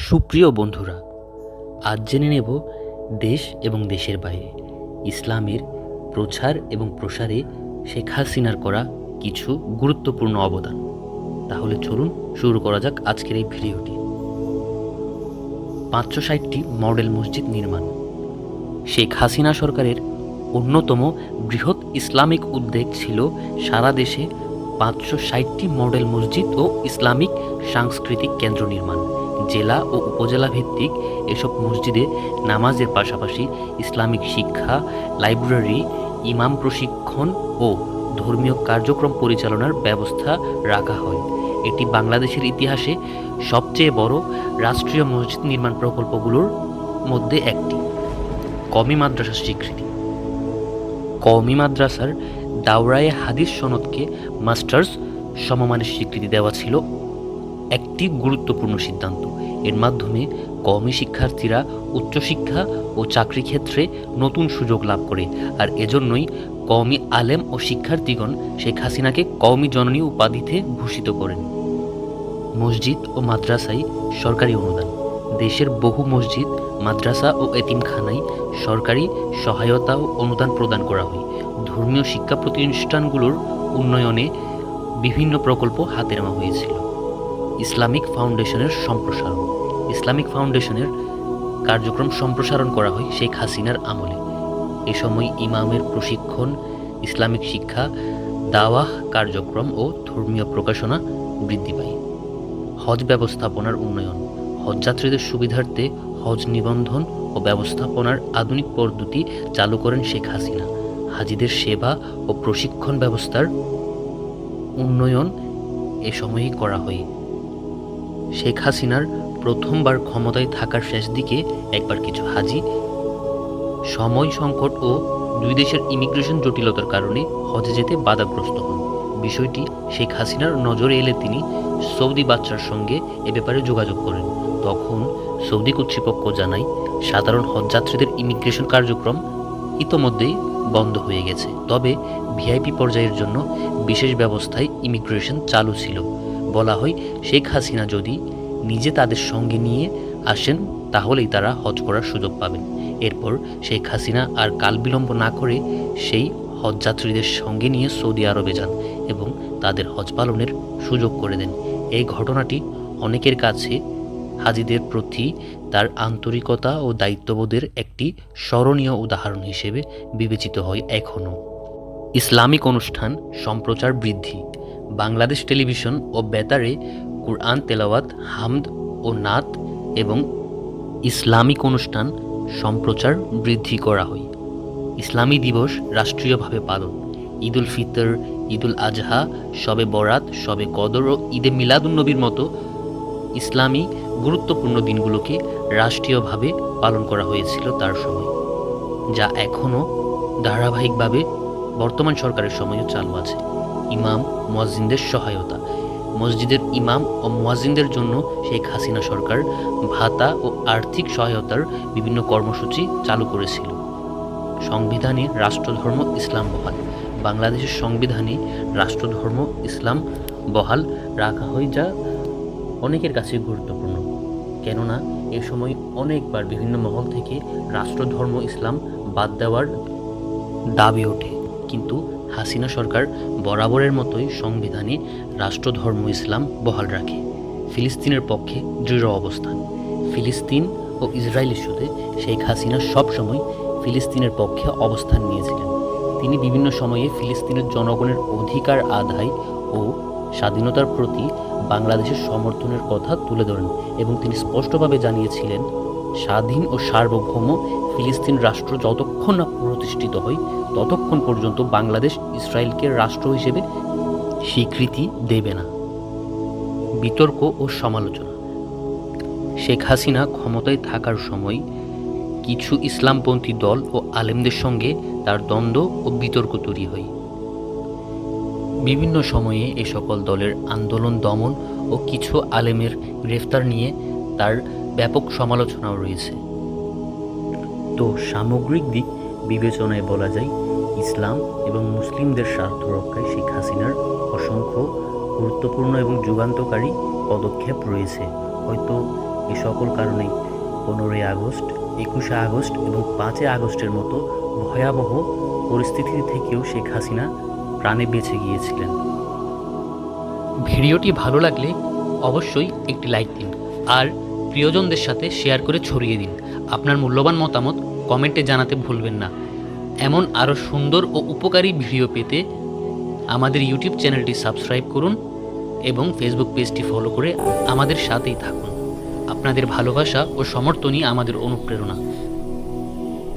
সুপ্রিয় বন্ধুরা, আজ জেনে নেব দেশ এবং দেশের বাইরে ইসলামের প্রচার এবং প্রসারে শেখ হাসিনার করা কিছু গুরুত্বপূর্ণ অবদান। তাহলে চলুন শুরু করা যাক আজকের এই ভিডিওটি। 560টি মডেল মসজিদ নির্মাণ শেখ হাসিনা সরকারের অন্যতম বৃহৎ ইসলামিক উদ্যোগ ছিল সারা দেশে 560টি মডেল মসজিদ ও ইসলামিক সাংস্কৃতিক কেন্দ্র নির্মাণ। জেলা ও উপজেলা ভিত্তিক এসব মসজিদে নামাজের পাশাপাশি ইসলামিক শিক্ষা, লাইব্রেরি, ইমাম প্রশিক্ষণ ও ধর্মীয় কার্যক্রম পরিচালনার ব্যবস্থা রাখা হয়। এটি বাংলাদেশের ইতিহাসে সবচেয়ে বড় রাষ্ট্রীয় মসজিদ নির্মাণ প্রকল্পগুলোর মধ্যে একটি। কওমি মাদ্রাসার স্বীকৃতি। কওমি মাদ্রাসার দাওরায়ে হাদিস সনদকে মাস্টার্স সমমানের স্বীকৃতি দেওয়া ছিল একটি গুরুত্বপূর্ণ সিদ্ধান্ত। এর মাধ্যমে কওমি শিক্ষার্থীরা উচ্চশিক্ষা ও চাকরি ক্ষেত্রে নতুন সুযোগ লাভ করে, আর এজন্যই কওমি আলেম ও শিক্ষার্থীগণ শেখ হাসিনাকে কওমি জননী উপাধিতে ভূষিত করেন। মসজিদ ও মাদ্রাসায় সরকারি অনুদান। দেশের বহু মসজিদ, মাদ্রাসা ও এতিমখানায় সরকারি সহায়তা ও অনুদান প্রদান করা হয়। ধর্মীয় শিক্ষা প্রতিষ্ঠানগুলোর উন্নয়নে বিভিন্ন প্রকল্প হাতে নেওয়া হয়েছিল। ইসলামিক ফাউন্ডেশনের সম্প্রসারণ। ইসলামিক ফাউন্ডেশনের কার্যক্রম সম্প্রসারণ করা হয় শেখ হাসিনার আমলে। এ সময় ইমামের প্রশিক্ষণ, ইসলামিক শিক্ষা, দাওয়াহ কার্যক্রম ও ধর্মীয় প্রকাশনা বৃদ্ধি পায়। হজ ব্যবস্থাপনার উন্নয়ন। হজযাত্রীদের সুবিধার্থে হজ নিবন্ধন ও ব্যবস্থাপনার আধুনিক পদ্ধতি চালু করেন শেখ হাসিনা। হাজিদের সেবা ও প্রশিক্ষণ ব্যবস্থার উন্নয়ন এ সময়েই করা হয়। শেখ হাসিনার প্রথমবার ক্ষমতায় থাকার শেষ দিকে একবার কিছু হাজি সময় সংকট ও দুই দেশের ইমিগ্রেশন জটিলতার কারণে হজে যেতে বাধাগ্রস্ত হন। বিষয়টি শেখ হাসিনার নজরে এলে তিনি সৌদি বাদশার সঙ্গে এ ব্যাপারে যোগাযোগ করেন। তখন সৌদি কর্তৃপক্ষ জানায় সাধারণ হজযাত্রীদের ইমিগ্রেশন কার্যক্রম ইতোমধ্যেই বন্ধ হয়ে গেছে, তবে ভিআইপি পর্যায়ের জন্য বিশেষ ব্যবস্থায় ইমিগ্রেশন চালু ছিল। বলা হয় শেখ হাসিনা যদি নিজে তাদের সঙ্গে নিয়ে আসেন তাহলেই তারা হজ করার সুযোগ পাবেন। এরপর শেখ হাসিনা আর কাল বিলম্ব না করে সেই হজযাত্রীদের সঙ্গে নিয়ে সৌদি আরবে যান এবং তাদের হজ পালনের সুযোগ করে দেন। এই ঘটনাটি অনেকের কাছে হাজিদের প্রতি তার আন্তরিকতা ও দায়িত্ববোধের একটি স্মরণীয় উদাহরণ হিসেবে বিবেচিত হয় এখনও। ইসলামিক অনুষ্ঠান সম্প্রচার বৃদ্ধি। বাংলাদেশ টেলিভিশন ও বেতারে কুরআন তেলাওয়াত, হামদ ও নাত এবং ইসলামিক অনুষ্ঠান সম্প্রচার বৃদ্ধি করা হয়। ইসলামী দিবস রাষ্ট্রীয়ভাবে পালন। ঈদুল ফিতর, ঈদুল আজহা, শবে বরাত, শবে কদর ও ঈদে মিলাদুন্নবীর মতো ইসলামী গুরুত্বপূর্ণ দিনগুলোকে রাষ্ট্রীয়ভাবে পালন করা হয়েছিল তার সময়, যা এখনও ধারাবাহিকভাবে বর্তমান সরকারের সময়ও চালু আছে। ইমাম মুয়াজ্জিনদের সহায়তা। মসজিদের ইমাম ও মুয়াজ্জিনদের জন্য শেখ হাসিনা সরকার ভাতা ও আর্থিক সহায়তার বিভিন্ন কর্মসূচি চালু করেছিল। সংবিধানে রাষ্ট্রধর্ম ইসলাম বহাল। বাংলাদেশের সংবিধানে রাষ্ট্রধর্ম ইসলাম বহাল রাখা হয়, যা অনেকের কাছে গুরুত্বপূর্ণ, কেননা এ সময় অনেকবার বিভিন্ন মহল থেকে রাষ্ট্রধর্ম ইসলাম বাদ দেওয়ার দাবি ওঠে, কিন্তু হাসিনা সরকার বরাবরের মতোই সংবিধানে রাষ্ট্রধর্ম ইসলাম বহাল রাখে। ফিলিস্তিনের পক্ষে দৃঢ় অবস্থান। ফিলিস্তিন ও ইসরায়েল ইস্যুতে শেখ হাসিনা সবসময় ফিলিস্তিনের পক্ষে অবস্থান নিয়েছিলেন। তিনি বিভিন্ন সময়ে ফিলিস্তিনের জনগণের অধিকার আদায় ও স্বাধীনতার প্রতি বাংলাদেশের সমর্থনের কথা তুলে ধরেন এবং তিনি স্পষ্টভাবে জানিয়েছিলেন স্বাধীন ও সার্বভৌম ফিলিস্তিন রাষ্ট্র যতক্ষণ না প্রতিষ্ঠিত হয় ততক্ষণ পর্যন্ত বাংলাদেশ ইসরায়েলকে রাষ্ট্র হিসেবে স্বীকৃতি দেবে না। বিতর্ক ও সমালোচনা। শেখ হাসিনা ক্ষমতায় থাকার সময় কিছু ইসলামপন্থী দল ও আলেমদের সঙ্গে তার দ্বন্দ্ব ও বিতর্ক তৈরি হয়। বিভিন্ন সময়ে এ সকল দলের আন্দোলন দমন ও কিছু আলেমের গ্রেফতার নিয়ে তার ব্যাপক সমালোচনাও রয়েছে। তো সামগ্রিক দিক বিবেচনায় বলা যায় ইসলাম এবং মুসলিমদের স্বার্থ রক্ষায় শেখ হাসিনার অসংখ্য গুরুত্বপূর্ণ এবং যুগান্তকারী পদক্ষেপ রয়েছে। হয়তো এই সকল কারণেই 15ই আগস্ট, 21শে আগস্ট এবং 5ই আগস্টের মতো ভয়াবহ পরিস্থিতি থেকেও শেখ হাসিনা প্রাণে বেঁচে গিয়েছিলেন। ভিডিওটি ভালো লাগলে অবশ্যই একটি লাইক দিন আর প্রিয়জনদের সাথে শেয়ার করে ছড়িয়ে দিন। আপনার মূল্যবান মতামত কমেন্টে জানাতে ভুলবেন না। এমন আরও সুন্দর ও উপকারী ভিডিও পেতে আমাদের ইউটিউব চ্যানেলটি সাবস্ক্রাইব করুন এবং ফেসবুক পেজটি ফলো করে আমাদের সাথেই থাকুন। আপনাদের ভালোবাসা ও সমর্থনই আমাদের অনুপ্রেরণা।